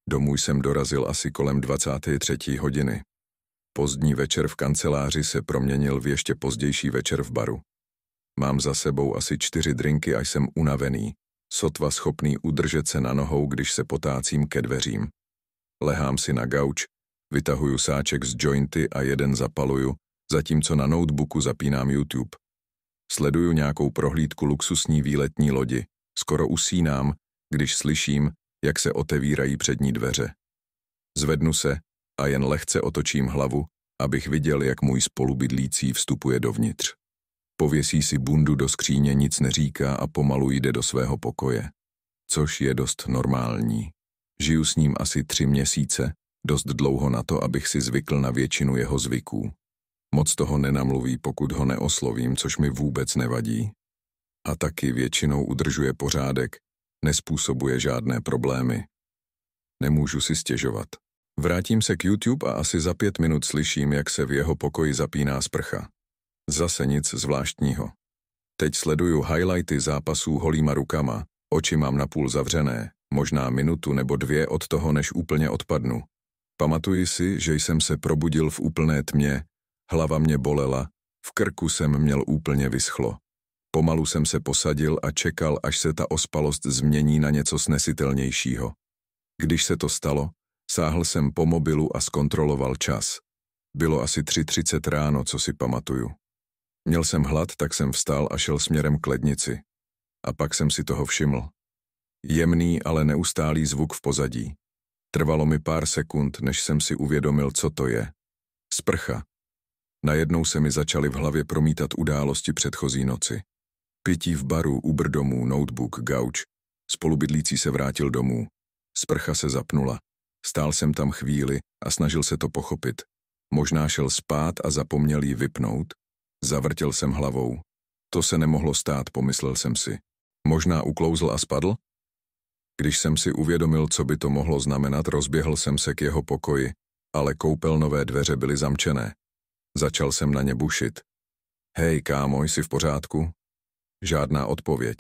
Domů jsem dorazil asi kolem 23. hodiny. Pozdní večer v kanceláři se proměnil v ještě pozdější večer v baru. Mám za sebou asi 4 drinky a jsem unavený, sotva schopný udržet se na nohou, když se potácím ke dveřím. Lehám si na gauč, vytahuju sáček z jointy a jeden zapaluju, zatímco na notebooku zapínám YouTube. Sleduju nějakou prohlídku luxusní výletní lodi, skoro usínám, když slyším, jak se otevírají přední dveře. Zvednu se a jen lehce otočím hlavu, abych viděl, jak můj spolubydlící vstupuje dovnitř. Pověsí si bundu do skříně, nic neříká a pomalu jde do svého pokoje. Což je dost normální. Žiju s ním asi 3 měsíce, dost dlouho na to, abych si zvykl na většinu jeho zvyků. Moc toho nenamluví, pokud ho neoslovím, což mi vůbec nevadí. A taky většinou udržuje pořádek, nespůsobuje žádné problémy. Nemůžu si stěžovat. Vrátím se k YouTube a asi za 5 minut slyším, jak se v jeho pokoji zapíná sprcha. Zase nic zvláštního. Teď sleduju highlighty zápasů holýma rukama, oči mám napůl zavřené, možná minutu nebo 2 od toho, než úplně odpadnu. Pamatuji si, že jsem se probudil v úplné tmě, hlava mě bolela, v krku jsem měl úplně vyschlo. Pomalu jsem se posadil a čekal, až se ta ospalost změní na něco snesitelnějšího. Když se to stalo, sáhl jsem po mobilu a zkontroloval čas. Bylo asi 3:30 ráno, co si pamatuju. Měl jsem hlad, tak jsem vstal a šel směrem k lednici. A pak jsem si toho všiml. Jemný, ale neustálý zvuk v pozadí. Trvalo mi pár sekund, než jsem si uvědomil, co to je. Sprcha. Najednou se mi začaly v hlavě promítat události předchozí noci. Pití v baru, Uber domů, notebook, gauč. Spolubydlící se vrátil domů. Sprcha se zapnula. Stál jsem tam chvíli a snažil se to pochopit. Možná šel spát a zapomněl ji vypnout. Zavrtěl jsem hlavou. To se nemohlo stát, pomyslel jsem si. Možná uklouzl a spadl? Když jsem si uvědomil, co by to mohlo znamenat, rozběhl jsem se k jeho pokoji, ale koupelnové dveře byly zamčené. Začal jsem na ně bušit. Hej, kámo, jsi v pořádku? Žádná odpověď.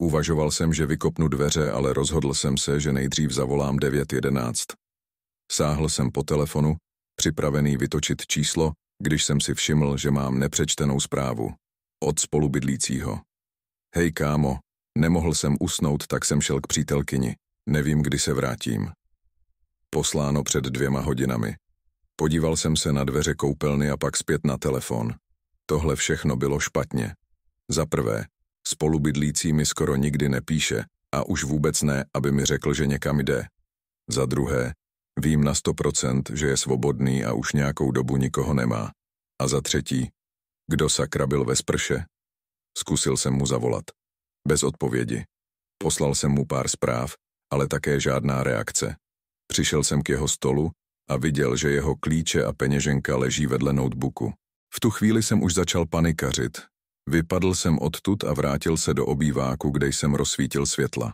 Uvažoval jsem, že vykopnu dveře, ale rozhodl jsem se, že nejdřív zavolám 911. Sáhl jsem po telefonu, připravený vytočit číslo, když jsem si všiml, že mám nepřečtenou zprávu. Od spolubydlícího. Hej, kámo, nemohl jsem usnout, tak jsem šel k přítelkyni. Nevím, kdy se vrátím. Posláno před 2 hodinami. Podíval jsem se na dveře koupelny a pak zpět na telefon. Tohle všechno bylo špatně. Za prvé, spolubydlící mi skoro nikdy nepíše a už vůbec ne, aby mi řekl, že někam jde. Za druhé, vím na 100%, že je svobodný a už nějakou dobu nikoho nemá. A za třetí, kdo sakra byl ve sprše? Zkusil jsem mu zavolat. Bez odpovědi. Poslal jsem mu pár zpráv, ale také žádná reakce. Přišel jsem k jeho stolu a viděl, že jeho klíče a peněženka leží vedle notebooku. V tu chvíli jsem už začal panikařit. Vypadl jsem odtud a vrátil se do obýváku, kde jsem rozsvítil světla.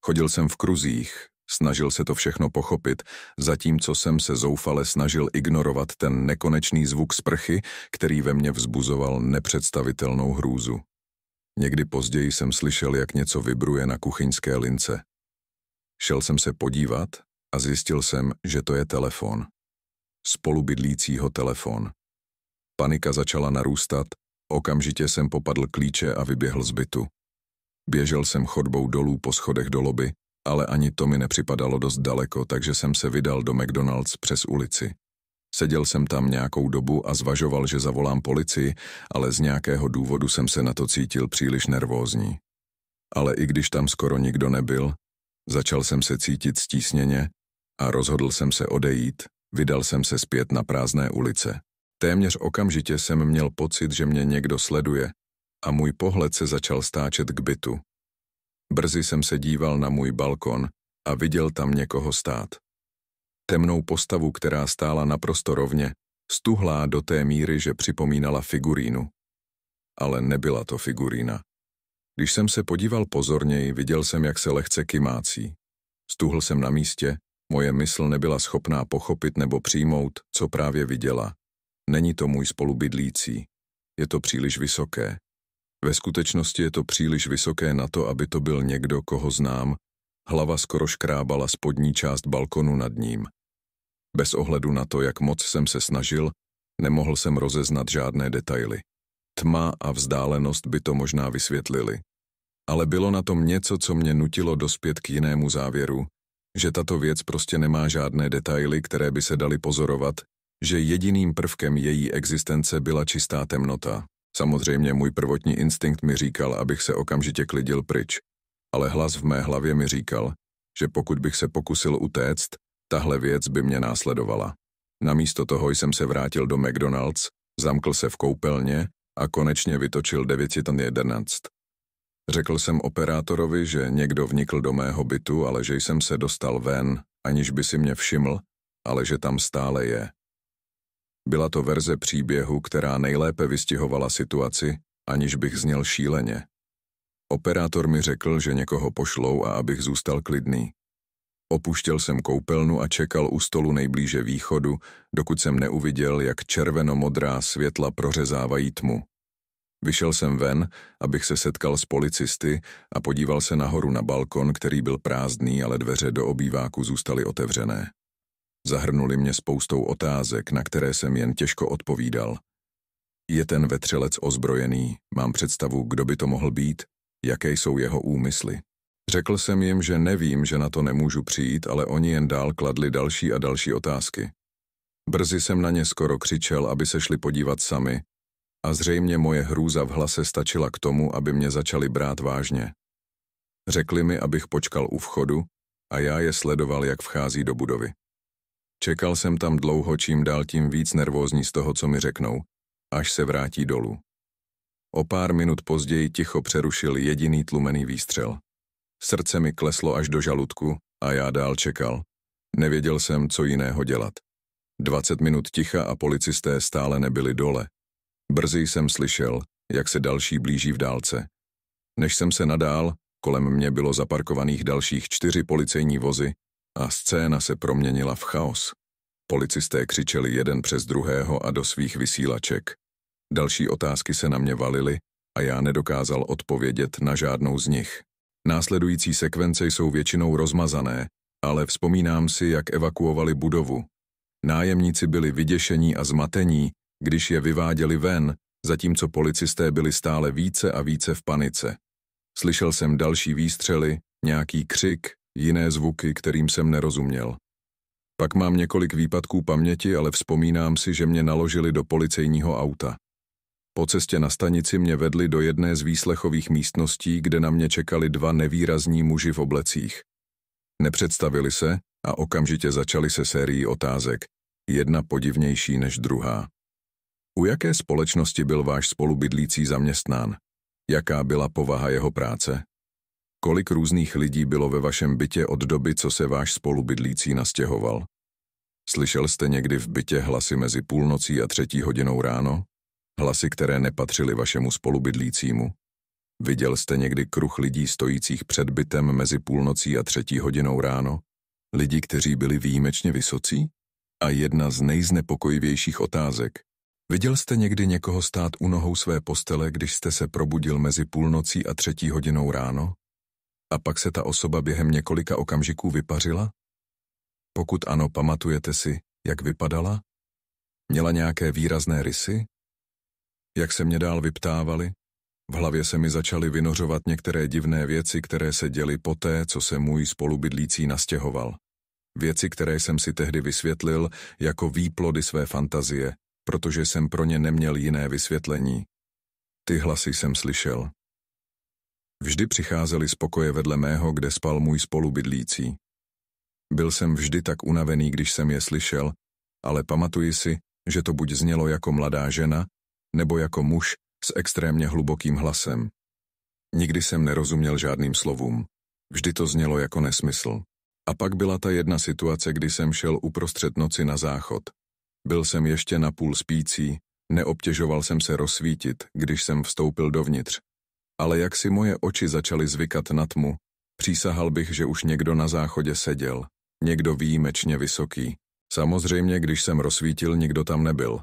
Chodil jsem v kruzích, snažil se to všechno pochopit, zatímco jsem se zoufale snažil ignorovat ten nekonečný zvuk sprchy, který ve mně vzbuzoval nepředstavitelnou hrůzu. Někdy později jsem slyšel, jak něco vibruje na kuchyňské lince. Šel jsem se podívat a zjistil jsem, že to je telefon. Spolubydlícího telefon. Panika začala narůstat, okamžitě jsem popadl klíče a vyběhl z bytu. Běžel jsem chodbou dolů po schodech do lobby, ale ani to mi nepřipadalo dost daleko, takže jsem se vydal do McDonald's přes ulici. Seděl jsem tam nějakou dobu a zvažoval, že zavolám policii, ale z nějakého důvodu jsem se na to cítil příliš nervózní. Ale i když tam skoro nikdo nebyl, začal jsem se cítit stísněně a rozhodl jsem se odejít, vydal jsem se zpět na prázdné ulice. Téměř okamžitě jsem měl pocit, že mě někdo sleduje a můj pohled se začal stáčet k bytu. Brzy jsem se díval na můj balkon a viděl tam někoho stát. Temnou postavu, která stála naprosto rovně, stuhlá do té míry, že připomínala figurínu. Ale nebyla to figurína. Když jsem se podíval pozorněji, viděl jsem, jak se lehce kymácí. Stuhl jsem na místě, moje mysl nebyla schopná pochopit nebo přijmout, co právě viděla. Není to můj spolubydlící. Je to příliš vysoké. Ve skutečnosti je to příliš vysoké na to, aby to byl někdo, koho znám, Hlava skoro škrábala spodní část balkonu nad ním. Bez ohledu na to, jak moc jsem se snažil, nemohl jsem rozeznat žádné detaily. Tma a vzdálenost by to možná vysvětlili. Ale bylo na tom něco, co mě nutilo dospět k jinému závěru, že tato věc prostě nemá žádné detaily, které by se daly pozorovat, že jediným prvkem její existence byla čistá temnota. Samozřejmě můj prvotní instinkt mi říkal, abych se okamžitě klidil pryč, ale hlas v mé hlavě mi říkal, že pokud bych se pokusil utéct, tahle věc by mě následovala. Namísto toho jsem se vrátil do McDonald's, zamkl se v koupelně a konečně vytočil 911. Řekl jsem operátorovi, že někdo vnikl do mého bytu, ale že jsem se dostal ven, aniž by si mě všiml, ale že tam stále je. Byla to verze příběhu, která nejlépe vystihovala situaci, aniž bych zněl šíleně. Operátor mi řekl, že někoho pošlou a abych zůstal klidný. Opuštěl jsem koupelnu a čekal u stolu nejblíže východu, dokud jsem neuviděl, jak červeno-modrá světla prořezávají tmu. Vyšel jsem ven, abych se setkal s policisty a podíval se nahoru na balkon, který byl prázdný, ale dveře do obýváku zůstaly otevřené. Zahrnuli mě spoustou otázek, na které jsem jen těžko odpovídal. Je ten vetřelec ozbrojený? Mám představu, kdo by to mohl být? Jaké jsou jeho úmysly? Řekl jsem jim, že nevím, že na to nemůžu přijít, ale oni jen dál kladli další a další otázky. Brzy jsem na ně skoro křičel, aby se šli podívat sami, a zřejmě moje hrůza v hlase stačila k tomu, aby mě začali brát vážně. Řekli mi, abych počkal u vchodu, a já je sledoval, jak vchází do budovy. Čekal jsem tam dlouho, čím dál tím víc nervózní z toho, co mi řeknou, až se vrátí dolů. O pár minut později ticho přerušil jediný tlumený výstřel. Srdce mi kleslo až do žaludku a já dál čekal. Nevěděl jsem, co jiného dělat. 20 minut ticha a policisté stále nebyli dole. Brzy jsem slyšel, jak se další blíží v dálce. Než jsem se nadál, kolem mě bylo zaparkovaných dalších 4 policejní vozy a scéna se proměnila v chaos. Policisté křičeli jeden přes druhého a do svých vysílaček. Další otázky se na mě valily a já nedokázal odpovědět na žádnou z nich. Následující sekvence jsou většinou rozmazané, ale vzpomínám si, jak evakuovali budovu. Nájemníci byli vyděšení a zmatení, když je vyváděli ven, zatímco policisté byli stále více a více v panice. Slyšel jsem další výstřely, nějaký křik, jiné zvuky, kterým jsem nerozuměl. Pak mám několik výpadků paměti, ale vzpomínám si, že mě naložili do policejního auta. Po cestě na stanici mě vedli do jedné z výslechových místností, kde na mě čekali 2 nevýrazní muži v oblecích. Nepředstavili se a okamžitě začali se sérií otázek, jedna podivnější než druhá. U jaké společnosti byl váš spolubydlící zaměstnán? Jaká byla povaha jeho práce? Kolik různých lidí bylo ve vašem bytě od doby, co se váš spolubydlící nastěhoval? Slyšel jste někdy v bytě hlasy mezi půlnocí a 3 hodinou ráno? Hlasy, které nepatřily vašemu spolubydlícímu? Viděl jste někdy kruh lidí stojících před bytem mezi půlnocí a 3 hodinou ráno? Lidi, kteří byli výjimečně vysocí? A jedna z nejznepokojivějších otázek. Viděl jste někdy někoho stát u nohou své postele, když jste se probudil mezi půlnocí a 3 hodinou ráno? A pak se ta osoba během několika okamžiků vypařila? Pokud ano, pamatujete si, jak vypadala? Měla nějaké výrazné rysy? Jak se mě dál vyptávali? V hlavě se mi začaly vynořovat některé divné věci, které se děly poté, co se můj spolubydlící nastěhoval. Věci, které jsem si tehdy vysvětlil jako výplody své fantazie, protože jsem pro ně neměl jiné vysvětlení. Ty hlasy jsem slyšel. Vždy přicházeli z pokoje vedle mého, kde spal můj spolubydlící. Byl jsem vždy tak unavený, když jsem je slyšel, ale pamatuji si, že to buď znělo jako mladá žena, nebo jako muž s extrémně hlubokým hlasem. Nikdy jsem nerozuměl žádným slovům. Vždy to znělo jako nesmysl. A pak byla ta jedna situace, kdy jsem šel uprostřed noci na záchod. Byl jsem ještě napůl spící, neobtěžoval jsem se rozsvítit, když jsem vstoupil dovnitř. Ale jak si moje oči začaly zvykat na tmu, přísahal bych, že už někdo na záchodě seděl, někdo výjimečně vysoký. Samozřejmě, když jsem rozsvítil, nikdo tam nebyl.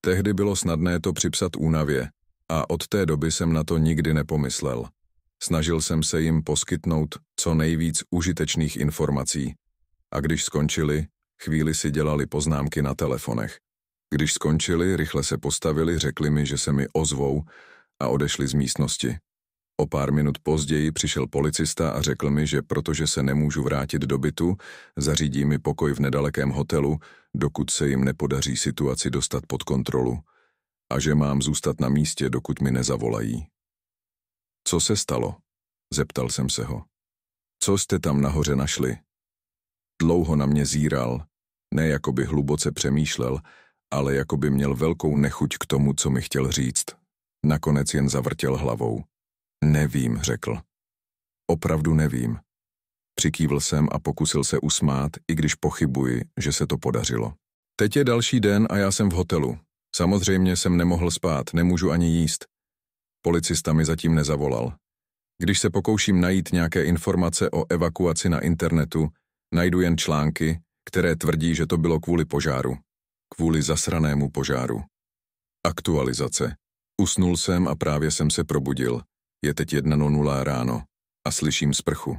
Tehdy bylo snadné to připsat únavě a od té doby jsem na to nikdy nepomyslel. Snažil jsem se jim poskytnout co nejvíc užitečných informací. A když skončili, chvíli si dělali poznámky na telefonech. Když skončili, rychle se postavili, řekli mi, že se mi ozvou a odešli z místnosti. O pár minut později přišel policista a řekl mi, že protože se nemůžu vrátit do bytu, zařídí mi pokoj v nedalekém hotelu, dokud se jim nepodaří situaci dostat pod kontrolu, a že mám zůstat na místě, dokud mi nezavolají. Co se stalo? Zeptal jsem se ho. Co jste tam nahoře našli? Dlouho na mě zíral, ne jako by hluboce přemýšlel, ale jako by měl velkou nechuť k tomu, co mi chtěl říct. Nakonec jen zavrtěl hlavou. Nevím, řekl. Opravdu nevím. Přikývl jsem a pokusil se usmát, i když pochybuji, že se to podařilo. Teď je další den a já jsem v hotelu. Samozřejmě jsem nemohl spát, nemůžu ani jíst. Policista mi zatím nezavolal. Když se pokouším najít nějaké informace o evakuaci na internetu, najdu jen články, které tvrdí, že to bylo kvůli požáru. Kvůli zasranému požáru. Aktualizace. Usnul jsem a právě jsem se probudil. Je teď 1:00 ráno a slyším sprchu.